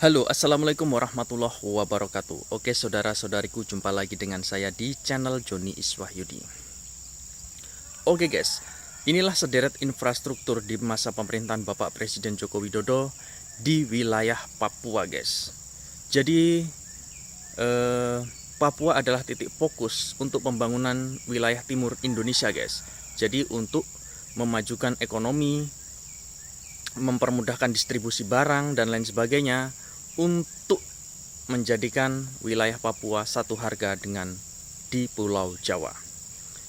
Halo, Assalamualaikum warahmatullahi wabarakatuh. Oke, saudara-saudariku, jumpa lagi dengan saya di channel Joni Iswahyudi. Oke guys, inilah sederet infrastruktur di masa pemerintahan Bapak Presiden Joko Widodo di wilayah Papua guys. Jadi Papua adalah titik fokus untuk pembangunan wilayah timur Indonesia guys. Jadi untuk memajukan ekonomi, mempermudahkan distribusi barang dan lain sebagainya, untuk menjadikan wilayah Papua satu harga dengan di Pulau Jawa.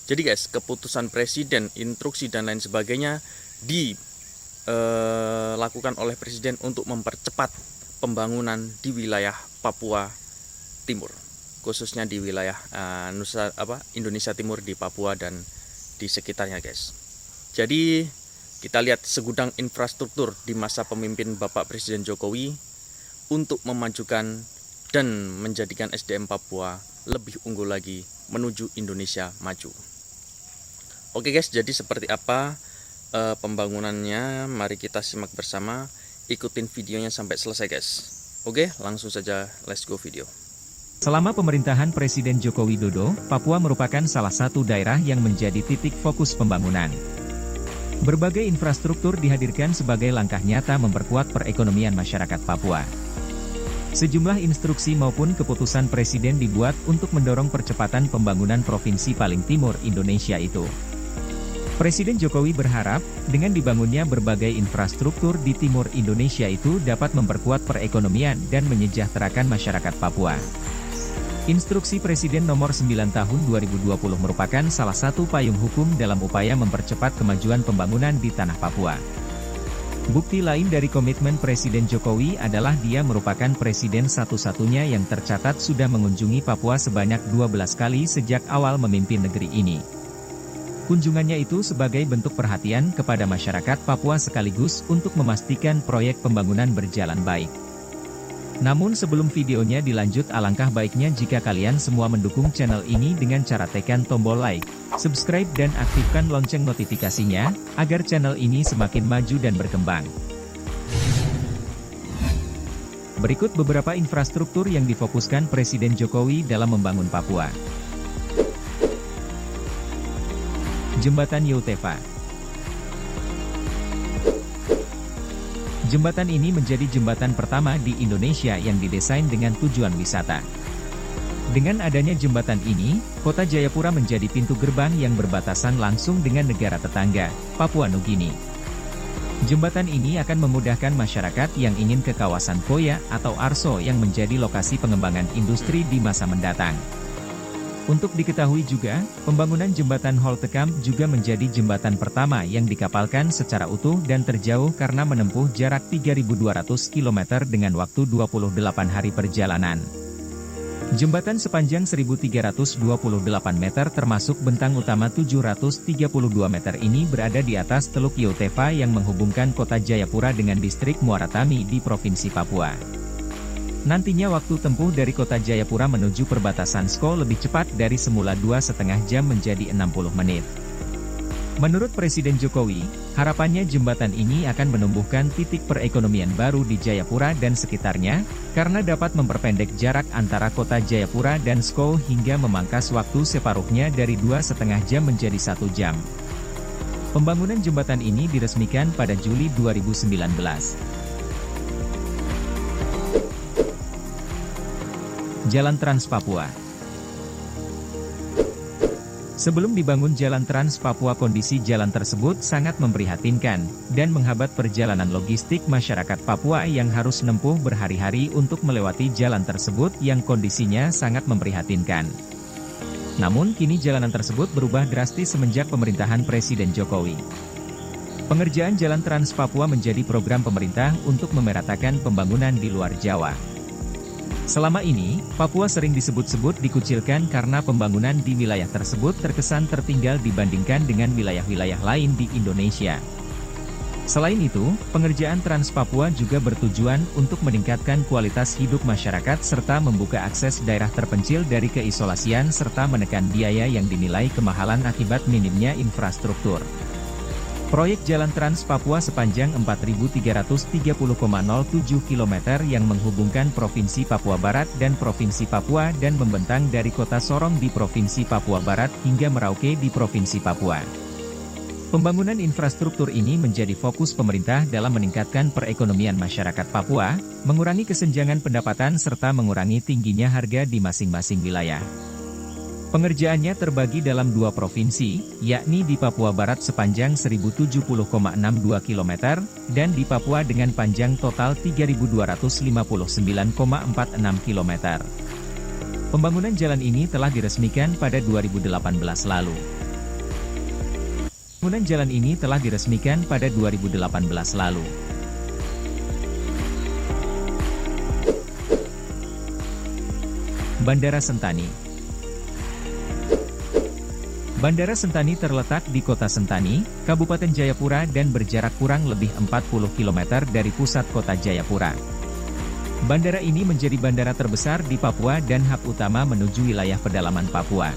Jadi guys, keputusan presiden, instruksi dan lain sebagainya dilakukan oleh presiden untuk mempercepat pembangunan di wilayah Papua Timur, khususnya di wilayah Indonesia Timur, di Papua dan di sekitarnya guys. Jadi kita lihat segudang infrastruktur di masa pemimpin Bapak Presiden Jokowi untuk memajukan dan menjadikan SDM Papua lebih unggul lagi menuju Indonesia maju. Oke guys, jadi seperti apa pembangunannya? Mari kita simak bersama, ikutin videonya sampai selesai guys. Oke, langsung saja let's go video. Selama pemerintahan Presiden Joko Widodo, Papua merupakan salah satu daerah yang menjadi titik fokus pembangunan. Berbagai infrastruktur dihadirkan sebagai langkah nyata memperkuat perekonomian masyarakat Papua. Sejumlah instruksi maupun keputusan presiden dibuat untuk mendorong percepatan pembangunan provinsi paling timur Indonesia itu. Presiden Jokowi berharap, dengan dibangunnya berbagai infrastruktur di timur Indonesia itu dapat memperkuat perekonomian dan menyejahterakan masyarakat Papua. Instruksi Presiden nomor 9 tahun 2020 merupakan salah satu payung hukum dalam upaya mempercepat kemajuan pembangunan di tanah Papua. Bukti lain dari komitmen Presiden Jokowi adalah dia merupakan presiden satu-satunya yang tercatat sudah mengunjungi Papua sebanyak 12 kali sejak awal memimpin negeri ini. Kunjungannya itu sebagai bentuk perhatian kepada masyarakat Papua sekaligus untuk memastikan proyek pembangunan berjalan baik. Namun sebelum videonya dilanjut, alangkah baiknya jika kalian semua mendukung channel ini dengan cara tekan tombol like, subscribe dan aktifkan lonceng notifikasinya, agar channel ini semakin maju dan berkembang. Berikut beberapa infrastruktur yang difokuskan Presiden Jokowi dalam membangun Papua. Jembatan Youtefa. Jembatan ini menjadi jembatan pertama di Indonesia yang didesain dengan tujuan wisata. Dengan adanya jembatan ini, kota Jayapura menjadi pintu gerbang yang berbatasan langsung dengan negara tetangga, Papua Nugini. Jembatan ini akan memudahkan masyarakat yang ingin ke kawasan Poya atau Arso yang menjadi lokasi pengembangan industri di masa mendatang. Untuk diketahui juga, pembangunan jembatan Holtekam juga menjadi jembatan pertama yang dikapalkan secara utuh dan terjauh karena menempuh jarak 3.200 km dengan waktu 28 hari perjalanan. Jembatan sepanjang 1.328 meter termasuk bentang utama 732 meter ini berada di atas Teluk Youtefa yang menghubungkan kota Jayapura dengan distrik Muaratami di Provinsi Papua. Nantinya waktu tempuh dari kota Jayapura menuju perbatasan Sko lebih cepat dari semula 2,5 jam menjadi 60 menit. Menurut Presiden Jokowi, harapannya jembatan ini akan menumbuhkan titik perekonomian baru di Jayapura dan sekitarnya, karena dapat memperpendek jarak antara kota Jayapura dan Sko hingga memangkas waktu separuhnya dari 2,5 jam menjadi 1 jam. Pembangunan jembatan ini diresmikan pada Juli 2019. Jalan Trans Papua. Sebelum dibangun Jalan Trans Papua, kondisi jalan tersebut sangat memprihatinkan, dan menghambat perjalanan logistik masyarakat Papua yang harus menempuh berhari-hari untuk melewati jalan tersebut yang kondisinya sangat memprihatinkan. Namun kini jalanan tersebut berubah drastis semenjak pemerintahan Presiden Jokowi. Pengerjaan Jalan Trans Papua menjadi program pemerintah untuk memeratakan pembangunan di luar Jawa. Selama ini, Papua sering disebut-sebut dikucilkan karena pembangunan di wilayah tersebut terkesan tertinggal dibandingkan dengan wilayah-wilayah lain di Indonesia. Selain itu, pengerjaan Trans Papua juga bertujuan untuk meningkatkan kualitas hidup masyarakat serta membuka akses daerah terpencil dari keisolasian serta menekan biaya yang dinilai kemahalan akibat minimnya infrastruktur. Proyek Jalan Trans Papua sepanjang 4.330,07 km yang menghubungkan Provinsi Papua Barat dan Provinsi Papua dan membentang dari Kota Sorong di Provinsi Papua Barat hingga Merauke di Provinsi Papua. Pembangunan infrastruktur ini menjadi fokus pemerintah dalam meningkatkan perekonomian masyarakat Papua, mengurangi kesenjangan pendapatan serta mengurangi tingginya harga di masing-masing wilayah. Pengerjaannya terbagi dalam 2 provinsi, yakni di Papua Barat sepanjang 1070,62 km, dan di Papua dengan panjang total 3259,46 km. Pembangunan jalan ini telah diresmikan pada 2018 lalu. Bandara Sentani. Bandara Sentani terletak di Kota Sentani, Kabupaten Jayapura dan berjarak kurang lebih 40 km dari pusat kota Jayapura. Bandara ini menjadi bandara terbesar di Papua dan hub utama menuju wilayah pedalaman Papua.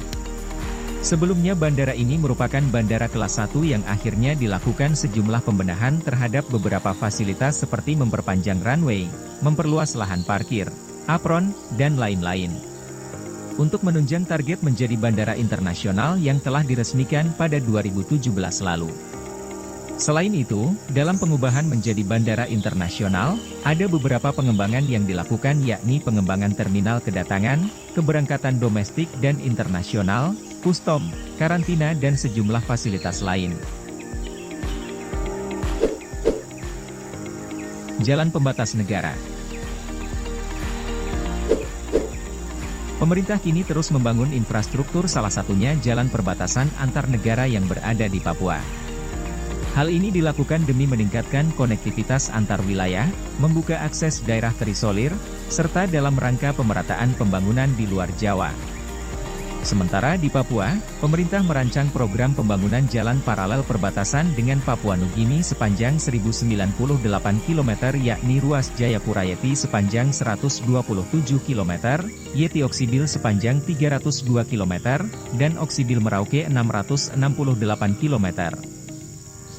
Sebelumnya bandara ini merupakan bandara kelas 1 yang akhirnya dilakukan sejumlah pembenahan terhadap beberapa fasilitas seperti memperpanjang runway, memperluas lahan parkir, apron, dan lain-lain. Untuk menunjang target menjadi bandara internasional yang telah diresmikan pada 2017 lalu. Selain itu, dalam pengubahan menjadi bandara internasional, ada beberapa pengembangan yang dilakukan yakni pengembangan terminal kedatangan, keberangkatan domestik dan internasional, custom, karantina dan sejumlah fasilitas lain. Jalan pembatas negara. Pemerintah kini terus membangun infrastruktur, salah satunya jalan perbatasan antar negara yang berada di Papua. Hal ini dilakukan demi meningkatkan konektivitas antar wilayah, membuka akses daerah terisolir, serta dalam rangka pemerataan pembangunan di luar Jawa. Sementara di Papua, pemerintah merancang program pembangunan jalan paralel perbatasan dengan Papua Nugini sepanjang 1098 km yakni ruas Jayapura Yeti sepanjang 127 km, Yeti Oksibil sepanjang 302 km, dan Oksibil Merauke 668 km.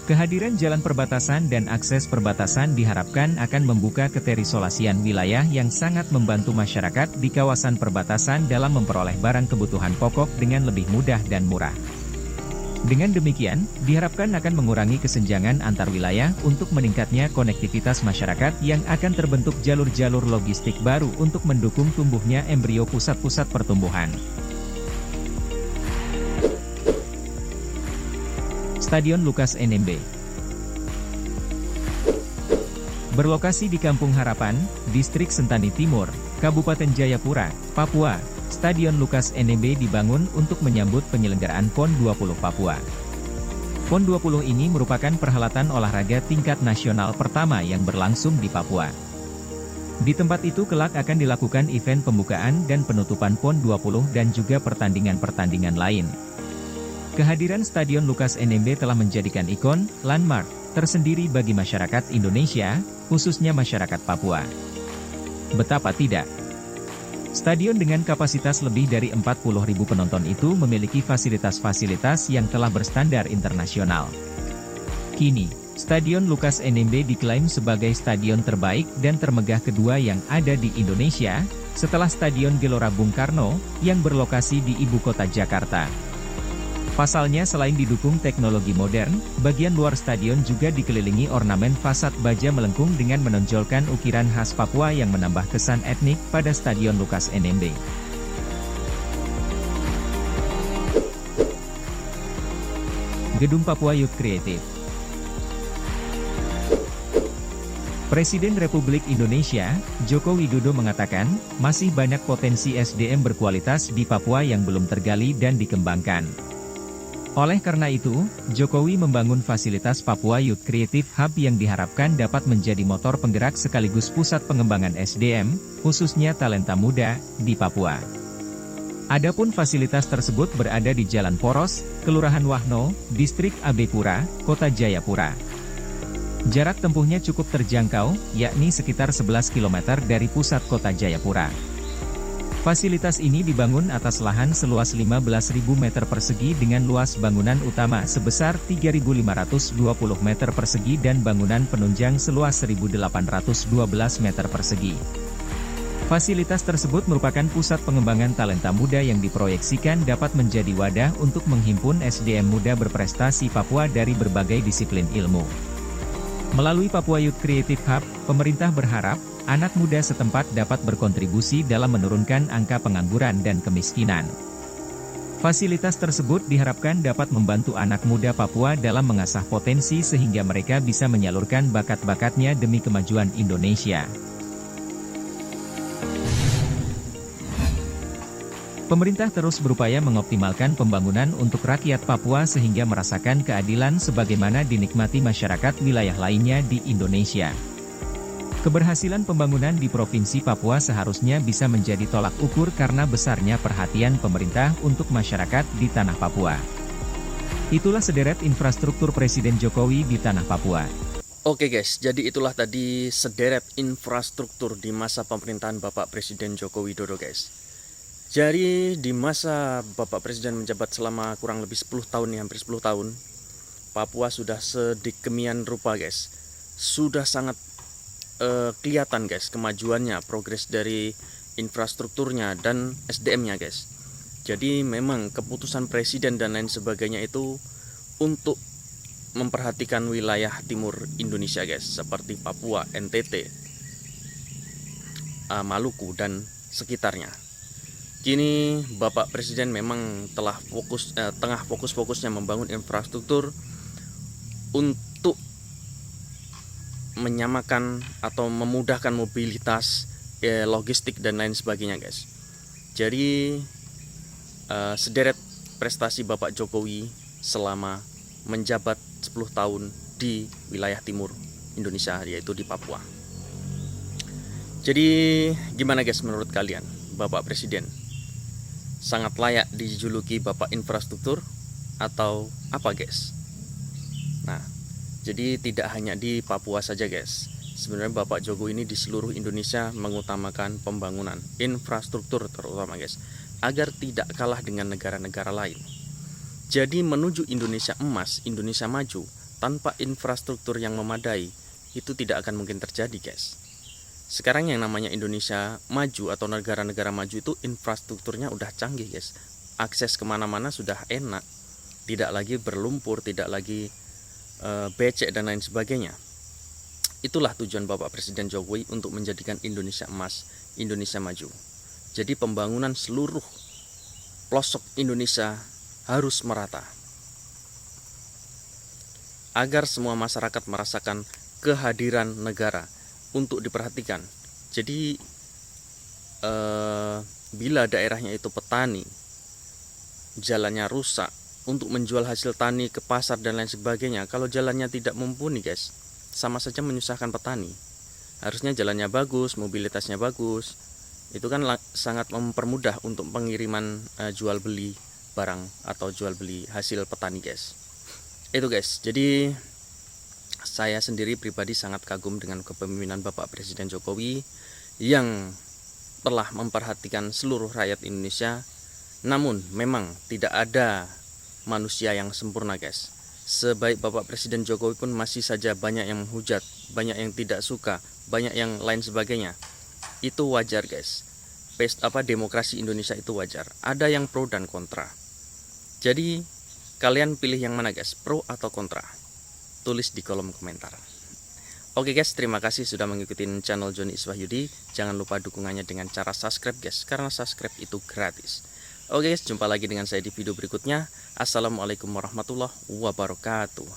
Kehadiran jalan perbatasan dan akses perbatasan diharapkan akan membuka keterisolasian wilayah yang sangat membantu masyarakat di kawasan perbatasan dalam memperoleh barang kebutuhan pokok dengan lebih mudah dan murah. Dengan demikian, diharapkan akan mengurangi kesenjangan antar wilayah untuk meningkatnya konektivitas masyarakat yang akan terbentuk jalur-jalur logistik baru untuk mendukung tumbuhnya embrio pusat-pusat pertumbuhan. Stadion Lukas NMB. Berlokasi di Kampung Harapan, Distrik Sentani Timur, Kabupaten Jayapura, Papua, Stadion Lukas NMB dibangun untuk menyambut penyelenggaraan PON 20 Papua. PON 20 ini merupakan perhelatan olahraga tingkat nasional pertama yang berlangsung di Papua. Di tempat itu kelak akan dilakukan event pembukaan dan penutupan PON 20 dan juga pertandingan-pertandingan lain. Kehadiran Stadion Lukas NMB telah menjadikan ikon, landmark, tersendiri bagi masyarakat Indonesia, khususnya masyarakat Papua. Betapa tidak? Stadion dengan kapasitas lebih dari 40.000 penonton itu memiliki fasilitas-fasilitas yang telah berstandar internasional. Kini, Stadion Lukas NMB diklaim sebagai stadion terbaik dan termegah kedua yang ada di Indonesia, setelah Stadion Gelora Bung Karno, yang berlokasi di ibu kota Jakarta. Pasalnya selain didukung teknologi modern, bagian luar stadion juga dikelilingi ornamen fasad baja melengkung dengan menonjolkan ukiran khas Papua yang menambah kesan etnik pada Stadion Lukas NMB. Gedung Papua Youth Creative. Presiden Republik Indonesia, Joko Widodo mengatakan, masih banyak potensi SDM berkualitas di Papua yang belum tergali dan dikembangkan. Oleh karena itu, Jokowi membangun fasilitas Papua Youth Creative Hub yang diharapkan dapat menjadi motor penggerak sekaligus pusat pengembangan SDM, khususnya talenta muda, di Papua. Adapun fasilitas tersebut berada di Jalan Poros, Kelurahan Wahno, Distrik Abepura, Kota Jayapura. Jarak tempuhnya cukup terjangkau, yakni sekitar 11 km dari pusat kota Jayapura. Fasilitas ini dibangun atas lahan seluas 15.000 meter persegi dengan luas bangunan utama sebesar 3.520 meter persegi dan bangunan penunjang seluas 1.812 meter persegi. Fasilitas tersebut merupakan pusat pengembangan talenta muda yang diproyeksikan dapat menjadi wadah untuk menghimpun SDM muda berprestasi Papua dari berbagai disiplin ilmu. Melalui Papua Youth Creative Hub, pemerintah berharap anak muda setempat dapat berkontribusi dalam menurunkan angka pengangguran dan kemiskinan. Fasilitas tersebut diharapkan dapat membantu anak muda Papua dalam mengasah potensi sehingga mereka bisa menyalurkan bakat-bakatnya demi kemajuan Indonesia. Pemerintah terus berupaya mengoptimalkan pembangunan untuk rakyat Papua sehingga merasakan keadilan sebagaimana dinikmati masyarakat wilayah lainnya di Indonesia. Keberhasilan pembangunan di Provinsi Papua seharusnya bisa menjadi tolak ukur karena besarnya perhatian pemerintah untuk masyarakat di tanah Papua. Itulah sederet infrastruktur Presiden Jokowi di tanah Papua. Oke guys, jadi itulah tadi sederet infrastruktur di masa pemerintahan Bapak Presiden Joko Widodo guys. Jadi di masa Bapak Presiden menjabat selama kurang lebih 10 tahun nih, hampir 10 tahun, Papua sudah sedemikian rupa guys. Sudah sangat kelihatan guys kemajuannya, progres dari infrastrukturnya dan SDM-nya guys. Jadi memang keputusan Presiden dan lain sebagainya itu untuk memperhatikan wilayah timur Indonesia guys, seperti Papua, NTT, Maluku dan sekitarnya. Kini Bapak Presiden memang tengah fokus-fokusnya membangun infrastruktur untuk menyamakan atau memudahkan mobilitas, logistik dan lain sebagainya guys. Jadi sederet prestasi Bapak Jokowi selama menjabat 10 tahun di wilayah timur Indonesia, yaitu di Papua. Jadi gimana guys menurut kalian, Bapak Presiden sangat layak dijuluki Bapak Infrastruktur atau apa guys? Nah, jadi tidak hanya di Papua saja guys. Sebenarnya Bapak Jokowi ini di seluruh Indonesia mengutamakan pembangunan infrastruktur terutama guys, agar tidak kalah dengan negara-negara lain. Jadi menuju Indonesia emas, Indonesia maju, tanpa infrastruktur yang memadai, itu tidak akan mungkin terjadi guys. Sekarang yang namanya Indonesia maju atau negara-negara maju itu infrastrukturnya udah canggih guys. Akses kemana-mana sudah enak, tidak lagi berlumpur, tidak lagi becek dan lain sebagainya. Itulah tujuan Bapak Presiden Jokowi untuk menjadikan Indonesia emas, Indonesia maju. Jadi pembangunan seluruh pelosok Indonesia harus merata, agar semua masyarakat merasakan kehadiran negara untuk diperhatikan. Jadi bila daerahnya itu petani, jalannya rusak untuk menjual hasil tani ke pasar dan lain sebagainya, kalau jalannya tidak mumpuni guys, sama saja menyusahkan petani. Harusnya jalannya bagus, mobilitasnya bagus, itu kan sangat mempermudah untuk pengiriman jual beli barang atau jual beli hasil petani guys. Itu guys, jadi saya sendiri pribadi sangat kagum dengan kepemimpinan Bapak Presiden Jokowi yang telah memperhatikan seluruh rakyat Indonesia. Namun memang tidak ada manusia yang sempurna guys. Sebaik Bapak Presiden Jokowi pun masih saja banyak yang menghujat, banyak yang tidak suka, banyak yang lain sebagainya. Itu wajar guys. Demokrasi Indonesia itu wajar. Ada yang pro dan kontra. Jadi kalian pilih yang mana guys, pro atau kontra? Tulis di kolom komentar. Oke guys, terima kasih sudah mengikuti channel Joni Iswahyudi. Jangan lupa dukungannya dengan cara subscribe guys, karena subscribe itu gratis. Oke guys, jumpa lagi dengan saya di video berikutnya. Assalamualaikum warahmatullahi wabarakatuh.